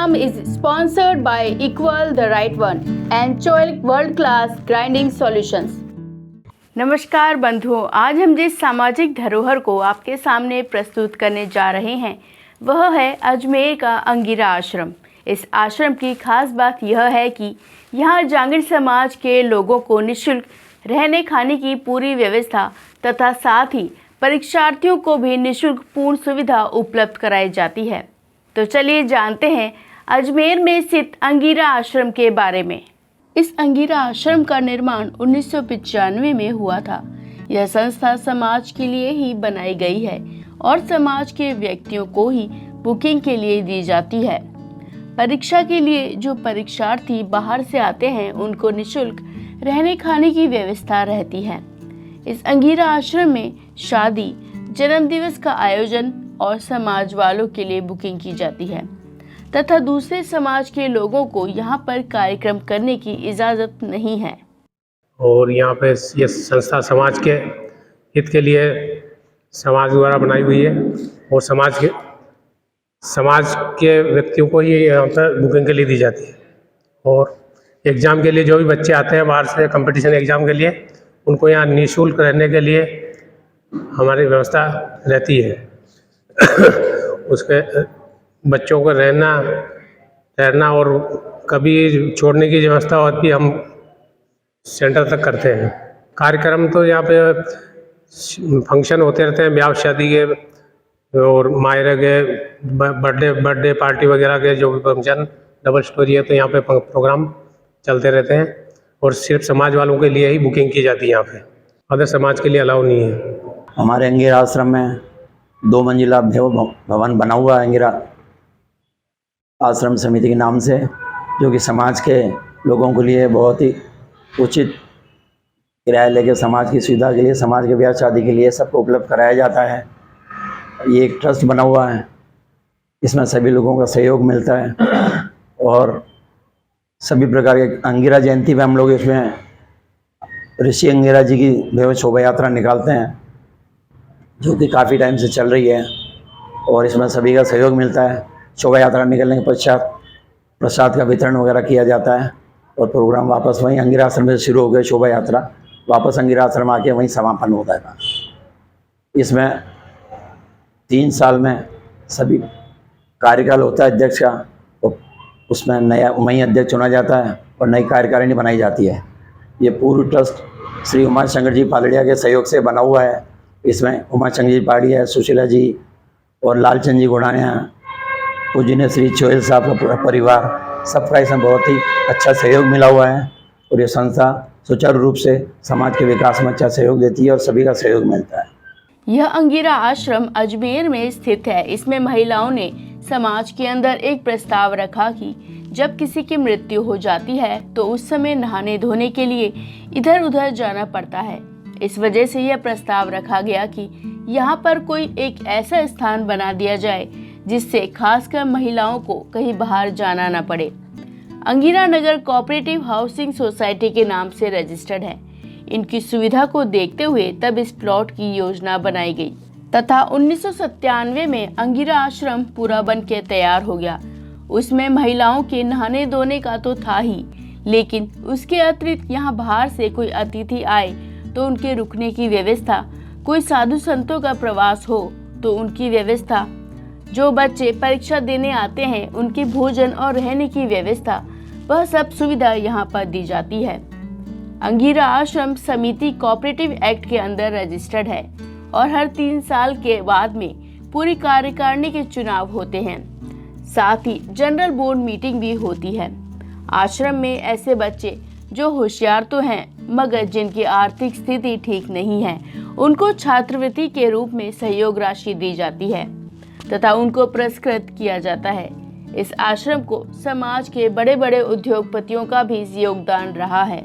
program is sponsored by Equal the Right One and Choice World Class Grinding Solutions. नमस्कार बंधुओं, आज हम जिस सामाजिक धरोहर को आपके सामने प्रस्तुत करने जा रहे हैं वह है अजमेर का अंगिरा आश्रम। इस आश्रम की खास बात यह है कि यहाँ जांगीर समाज के लोगों को निःशुल्क रहने खाने की पूरी व्यवस्था तथा साथ ही परीक्षार्थियों को भी निःशुल्क पूर्ण सुविधा उपलब्ध कराई जाती है। तो चलिए जानते हैं अजमेर में स्थित अंगिरा आश्रम के बारे में। इस अंगिरा आश्रम का निर्माण 1995 में हुआ था। यह संस्था समाज के लिए ही बनाई गई है और समाज के व्यक्तियों को ही बुकिंग के लिए दी जाती है। परीक्षा के लिए जो परीक्षार्थी बाहर से आते हैं उनको निःशुल्क रहने खाने की व्यवस्था रहती है। इस अंगिरा आश्रम में शादी, जन्मदिवस का आयोजन और समाज वालों के लिए बुकिंग की जाती है तथा दूसरे समाज के लोगों को यहाँ पर कार्यक्रम करने की इजाज़त नहीं है। और यहाँ पे ये संस्था समाज के हित के लिए समाज द्वारा बनाई हुई है और समाज के व्यक्तियों को ही यहाँ पर बुकिंग के लिए दी जाती है। और एग्ज़ाम के लिए जो भी बच्चे आते हैं बाहर से कंपटीशन एग्ज़ाम के लिए, उनको यहाँ निःशुल्क रहने के लिए हमारी व्यवस्था रहती है। उसके बच्चों को रहना और कभी छोड़ने की व्यवस्था होती हम सेंटर तक करते हैं। कार्यक्रम तो यहाँ पे फंक्शन होते रहते हैं, ब्याह शादी के और मायरे के, बर्थडे पार्टी वगैरह के जो भी फंक्शन, डबल स्टोरी है तो यहाँ पे प्रोग्राम चलते रहते हैं। और सिर्फ समाज वालों के लिए ही बुकिंग की जाती है, यहाँ पे अदर समाज के लिए अलाउ नहीं है। हमारे अंगिरा आश्रम में 2 मंजिला भवन बना हुआ है अंगिरा आश्रम समिति के नाम से, जो कि समाज के लोगों के लिए बहुत ही उचित किराया लेके समाज की सुविधा के लिए, समाज के ब्याह शादी के लिए सबको उपलब्ध कराया जाता है। ये एक ट्रस्ट बना हुआ है, इसमें सभी लोगों का सहयोग मिलता है और सभी प्रकार के अंगिरा जयंती में हम लोग इसमें ऋषि अंगिरा जी की भव्य शोभा यात्रा निकालते हैं, जो कि काफ़ी टाइम से चल रही है और इसमें सभी का सहयोग मिलता है। शोभा यात्रा निकलने के पश्चात प्रसाद का वितरण वगैरह किया जाता है और प्रोग्राम वापस वहीं अंगिरा आश्रम से शुरू हो गए। शोभा यात्रा वापस अंगिरा आश्रम आके वहीं समापन होता है। इसमें 3 साल में सभी कार्यकाल होता है अध्यक्ष का, तो उसमें नया वहीं अध्यक्ष चुना जाता है और नई कार्यकारिणी बनाई जाती है। ये पूर्ण ट्रस्ट श्री उमा शंकर जी पालड़िया के सहयोग से बना हुआ है। इसमें उमा शंकर जी पालड़िया, सुशीला जी और लालचंद जी घोड़ानिया, पूजनीय श्री चोयल साहब का पूरा परिवार, सबका इसमें बहुत ही अच्छा सहयोग मिला हुआ है और ये संस्था सुचारू रूप से समाज के विकास में अच्छा सहयोग देती है और सभी का सहयोग मिलता है। यह अंगिरा आश्रम अजमेर में स्थित है। इसमें महिलाओं ने समाज के अंदर एक प्रस्ताव रखा कि जब किसी की मृत्यु हो जाती है तो उस समय नहाने धोने के लिए इधर उधर जाना पड़ता है। इस वजह से यह प्रस्ताव रखा गया कि यहाँ पर कोई एक ऐसा स्थान बना दिया जाए जिससे खासकर महिलाओं को कहीं बाहर जाना न पड़े। अंगिरा नगर कोऑपरेटिव हाउसिंग सोसाइटी के नाम से रजिस्टर्ड है। इनकी सुविधा को देखते हुए तब इस प्लॉट की योजना बनाई गई तथा 1997 में अंगिरा आश्रम पूरा बन के तैयार हो गया। उसमें महिलाओं के नहाने धोने का तो था ही, लेकिन उसके अतिरिक्त यहाँ बाहर से कोई अतिथि आए तो उनके रुकने की व्यवस्था, कोई साधु संतों का प्रवास हो तो उनकी व्यवस्था, जो बच्चे परीक्षा देने आते हैं उनके भोजन और रहने की व्यवस्था, वह सब सुविधा यहाँ पर दी जाती है। अंगिरा आश्रम समिति कोऑपरेटिव एक्ट के अंदर रजिस्टर्ड है और हर 3 साल के बाद में पूरी कार्यकारिणी के चुनाव होते हैं। साथ ही जनरल बोर्ड मीटिंग भी होती है। आश्रम में ऐसे बच्चे जो होशियार तो हैं मगर जिनकी आर्थिक स्थिति ठीक नहीं है, उनको छात्रवृत्ति के रूप में सहयोग राशि दी जाती है तथा उनको पुरस्कृत किया जाता है। इस आश्रम को समाज के बड़े बड़े उद्योगपतियों का भी योगदान रहा है।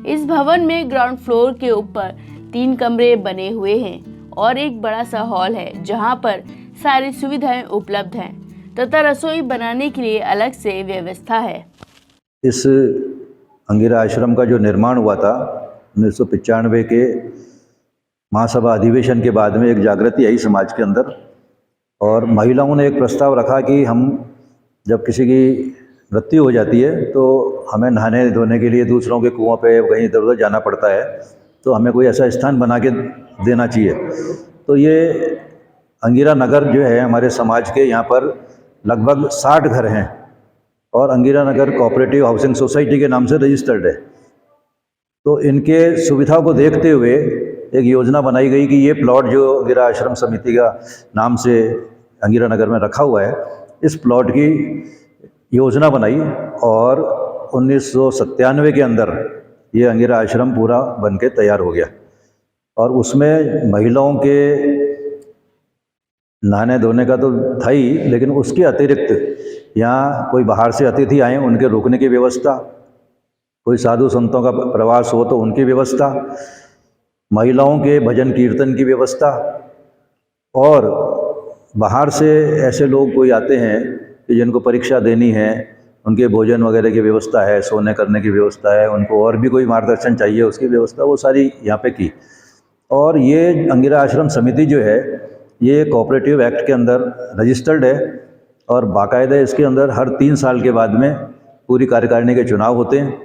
इस भवन में ग्राउंड फ्लोर के ऊपर 3 कमरे बने हुए हैं और एक बड़ा सा हॉल है जहां पर सारी सुविधाएं उपलब्ध हैं तथा रसोई बनाने के लिए अलग से व्यवस्था है। इस अंगिरा आश्रम का जो निर्माण हुआ था 1995 के महासभा अधिवेशन के बाद में एक जागृति आई समाज के अंदर और महिलाओं ने एक प्रस्ताव रखा कि हम जब किसी की मृत्यु हो जाती है तो हमें नहाने धोने के लिए दूसरों के कुआं पे कहीं इधर उधर जाना पड़ता है, तो हमें कोई ऐसा स्थान बना के देना चाहिए। तो ये अंगिरा नगर जो है हमारे समाज के, यहाँ पर लगभग 60 घर हैं और अंगिरा नगर कोऑपरेटिव हाउसिंग सोसाइटी के नाम से रजिस्टर्ड है। तो इनके सुविधाओं को देखते हुए एक योजना बनाई गई कि ये प्लॉट जो अंगिरा आश्रम समिति का नाम से अंगिरा नगर में रखा हुआ है, इस प्लॉट की योजना बनाई और 1997 के अंदर ये अंगिरा आश्रम पूरा बन के तैयार हो गया। और उसमें महिलाओं के नहाने धोने का तो था ही, लेकिन उसके अतिरिक्त यहाँ कोई बाहर से अतिथि आए उनके रुकने की व्यवस्था, कोई साधु संतों का प्रवास हो तो उनकी व्यवस्था, महिलाओं के भजन कीर्तन की व्यवस्था, और बाहर से ऐसे लोग कोई आते हैं कि जिनको परीक्षा देनी है, उनके भोजन वगैरह की व्यवस्था है, सोने करने की व्यवस्था है, उनको और भी कोई मार्गदर्शन चाहिए उसकी व्यवस्था, वो सारी यहाँ पे की। और ये अंगिरा आश्रम समिति जो है ये कोऑपरेटिव एक्ट के अंदर रजिस्टर्ड है और बाकायदा इसके अंदर हर 3 साल के बाद में पूरी कार्यकारिणी के चुनाव होते हैं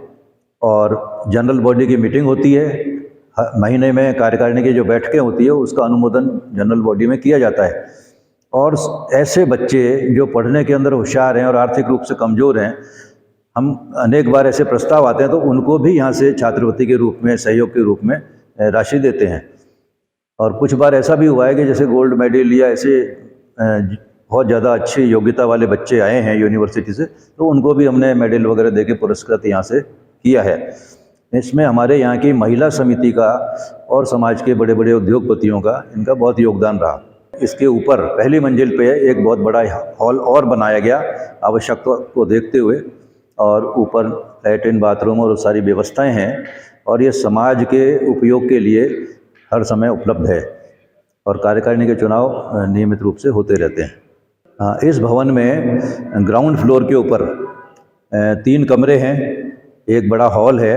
और जनरल बॉडी की मीटिंग होती है। महीने में कार्यकारिणी की जो बैठकें होती है उसका अनुमोदन जनरल बॉडी में किया जाता है। और ऐसे बच्चे जो पढ़ने के अंदर होशियार हैं और आर्थिक रूप से कमज़ोर हैं, हम अनेक बार ऐसे प्रस्ताव आते हैं तो उनको भी यहाँ से छात्रवृत्ति के रूप में, सहयोग के रूप में राशि देते हैं। और कुछ बार ऐसा भी हुआ है कि जैसे गोल्ड मेडल या ऐसे बहुत ज़्यादा अच्छी योग्यता वाले बच्चे आए हैं यूनिवर्सिटी से, तो उनको भी हमने मेडल वगैरह दे के पुरस्कृत यहाँ से किया है। इसमें हमारे यहाँ की महिला समिति का और समाज के बड़े बड़े उद्योगपतियों का इनका बहुत योगदान रहा। इसके ऊपर पहली मंजिल पे एक बहुत बड़ा हॉल और बनाया गया आवश्यकता को देखते हुए, और ऊपर लैट्रिन बाथरूम और सारी व्यवस्थाएं हैं और ये समाज के उपयोग के लिए हर समय उपलब्ध है और कार्यकारिणी के चुनाव नियमित रूप से होते रहते हैं। इस भवन में ग्राउंड फ्लोर के ऊपर 3 कमरे हैं, एक बड़ा हॉल है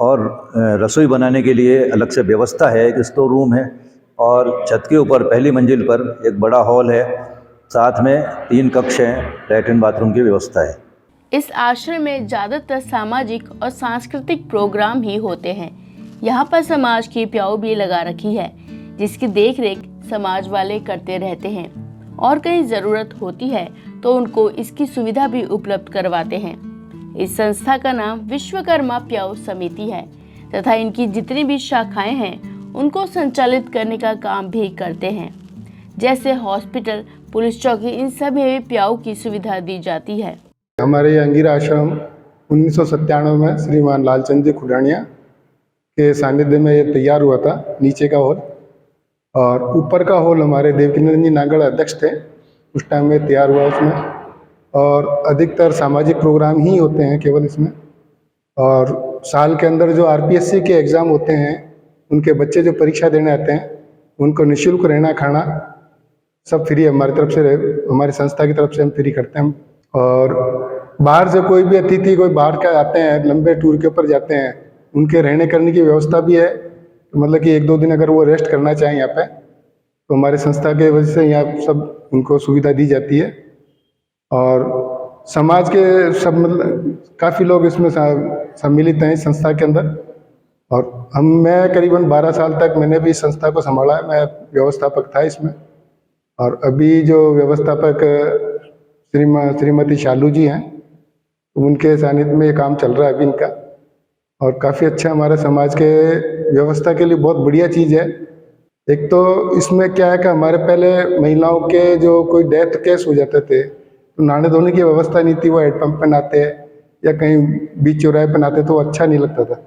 और रसोई बनाने के लिए अलग से व्यवस्था है, एक स्टोर रूम है, और छत के ऊपर पहली मंजिल पर एक बड़ा हॉल है, साथ में 3 कक्ष हैं, लैट्रिन बाथरूम की व्यवस्था है। इस आश्रम में ज़्यादातर सामाजिक और सांस्कृतिक प्रोग्राम ही होते हैं। यहाँ पर समाज की प्याऊ भी लगा रखी है जिसकी देखरेख समाज वाले करते रहते हैं और कहीं ज़रूरत होती है तो उनको इसकी सुविधा भी उपलब्ध करवाते हैं। इस संस्था का नाम विश्वकर्मा प्याऊ समिति है तथा इनकी जितनी भी शाखाएं हैं उनको संचालित करने का काम भी करते हैं, जैसे हॉस्पिटल, पुलिस चौकी, इन सभी में प्याऊ की सुविधा दी जाती है। हमारे अंगिरा आश्रम 1997 में श्रीमान लालचंद जी खुडानिया के सानिध्य में ये तैयार हुआ था, नीचे का हॉल, और ऊपर का हॉल हमारे देवकीनंदन जी नागड़ अध्यक्ष थे, उस टाइम में तैयार हुआ उसमें। और अधिकतर सामाजिक प्रोग्राम ही होते हैं केवल इसमें। और साल के अंदर जो आरपीएससी के एग्ज़ाम होते हैं, उनके बच्चे जो परीक्षा देने आते हैं, उनको निःशुल्क रहना खाना सब फ्री हमारी तरफ से, हमारी संस्था की तरफ से हम फ्री करते हैं। और बाहर से कोई भी अतिथि, कोई बाहर का आते हैं, लंबे टूर के ऊपर जाते हैं, उनके रहने करने की व्यवस्था भी है। मतलब कि 1-2 दिन अगर वो रेस्ट करना चाहें यहाँ पे, तो हमारी संस्था के वजह से यहाँ सब उनको सुविधा दी जाती है। और समाज के सब मतलब काफ़ी लोग इसमें सम्मिलित हैं इस संस्था के अंदर। और मैं करीबन 12 साल तक मैंने भी इस संस्था को संभाला है, मैं व्यवस्थापक था इसमें। और अभी जो व्यवस्थापक श्रीमती शालू जी हैं, उनके सानिध्य में ये काम चल रहा है अभी इनका। और काफ़ी अच्छा हमारे समाज के व्यवस्था के लिए बहुत बढ़िया चीज़ है। एक तो इसमें क्या है कि हमारे पहले महिलाओं के जो कोई डेथ केस हो जाते थे तो नहाने धोने की व्यवस्था नहीं थी, वो हैंडपम्प पे नहाते या कहीं बीच चौराहे पे नहाते, तो अच्छा नहीं लगता था।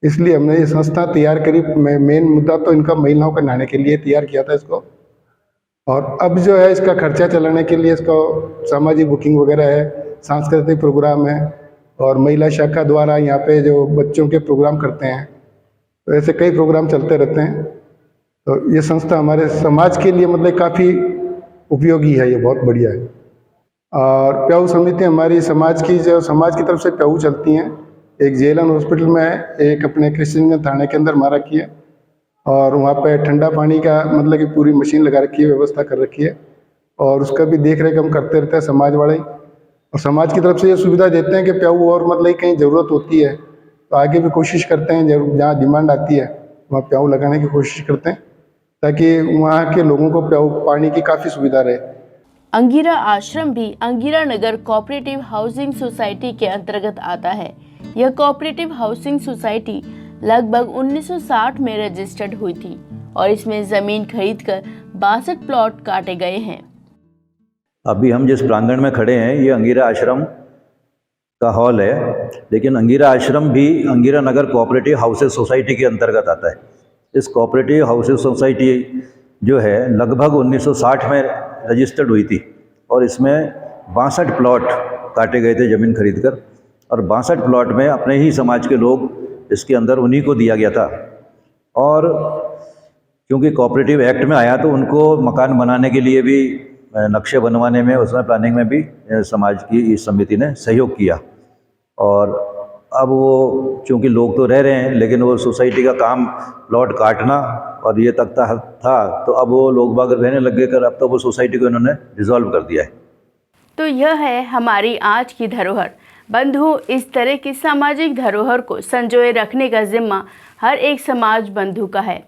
इसलिए हमने ये संस्था तैयार करी। मेन मुद्दा तो इनका महिलाओं के नहाने के लिए तैयार किया था इसको। और अब जो है इसका खर्चा चलाने के लिए इसको सामाजिक बुकिंग वगैरह है, सांस्कृतिक प्रोग्राम है, और महिला शाखा द्वारा यहाँ पे जो बच्चों के प्रोग्राम करते हैं, तो ऐसे कई प्रोग्राम चलते रहते हैं। तो ये संस्था हमारे समाज के लिए मतलब काफ़ी उपयोगी है, ये बहुत बढ़िया है। और प्याऊ समिति हमारी समाज की तरफ से प्याऊ चलती हैं। एक जेलन हॉस्पिटल में है, एक अपने कृष्णगंज थाने के अंदर मारा रखी है, और वहाँ पे ठंडा पानी का मतलब कि पूरी मशीन लगा रखी है, व्यवस्था कर रखी है, और उसका भी देख रेख हम करते रहते हैं समाज वाले। और समाज की तरफ से ये सुविधा देते हैं कि प्याऊ और मतलब कहीं ज़रूरत होती है तो आगे भी कोशिश करते हैं, जरूर जहाँ डिमांड आती है वहाँ प्याऊ लगाने की कोशिश करते हैं ताकि वहाँ के लोगों को प्याऊ पानी की काफ़ी सुविधा रहे। अंगिरा आश्रम भी अंगिरा नगर कोऑपरेटिव हाउसिंग सोसाइटी के अंतर्गत आता है। यह कोऑपरेटिव हाउसिंग सोसाइटी लगभग 1960 में रजिस्टर्ड हुई थी और इसमें जमीन खरीदकर 62 प्लॉट काटे गए हैं। अभी हम जिस प्रांगण में खड़े हैं ये अंगिरा आश्रम का हॉल है, लेकिन अंगिरा आश्रम भी अंगिरा नगर कोऑपरेटिव हाउसेज सोसाइटी के अंतर्गत आता है। इस कोऑपरेटिव हाउसेज सोसाइटी जो है लगभग 1960 में रजिस्टर्ड हुई थी और इसमें 62 प्लॉट काटे गए थे ज़मीन खरीदकर, और 62 प्लॉट में अपने ही समाज के लोग इसके अंदर उन्हीं को दिया गया था। और क्योंकि कोऑपरेटिव एक्ट में आया तो उनको मकान बनाने के लिए भी नक्शे बनवाने में, उसमें प्लानिंग में भी समाज की इस समिति ने सहयोग किया। और अब वो चूँकि लोग तो रह रहे हैं लेकिन वो सोसाइटी का काम प्लॉट काटना और ये तक था तो अब वो लोग बाग रहने लग गए कर, अब तो वो सोसाइटी को इन्होंने डिसॉल्व कर दिया है। तो यह है हमारी आज की धरोहर। बंधुओं, इस तरह की सामाजिक धरोहर को संजोए रखने का जिम्मा हर एक समाज बंधु का है।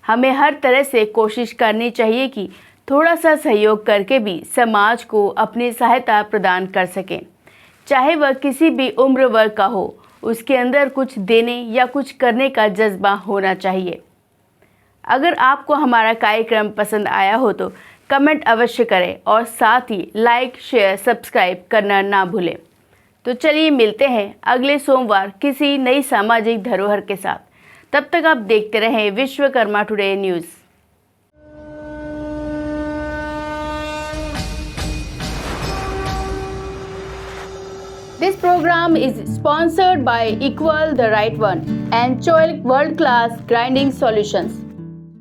हमें हर तरह से कोशिश करनी चाहिए कि थोड़ा सा सहयोग करके भी समाज को अपनी सहायता प्रदान कर सकें, चाहे वह किसी भी उम्र वर्ग का हो। उसके अंदर कुछ देने या कुछ करने का जज्बा होना चाहिए। अगर आपको हमारा कार्यक्रम पसंद आया हो तो कमेंट अवश्य करें और साथ ही लाइक, शेयर, सब्सक्राइब करना ना भूलें। तो चलिए मिलते हैं अगले सोमवार किसी नई सामाजिक धरोहर के साथ। तब तक आप देखते रहें Vishwakarma today news. This program is sponsored by Equal the Right One and Choic World Class Grinding Solutions.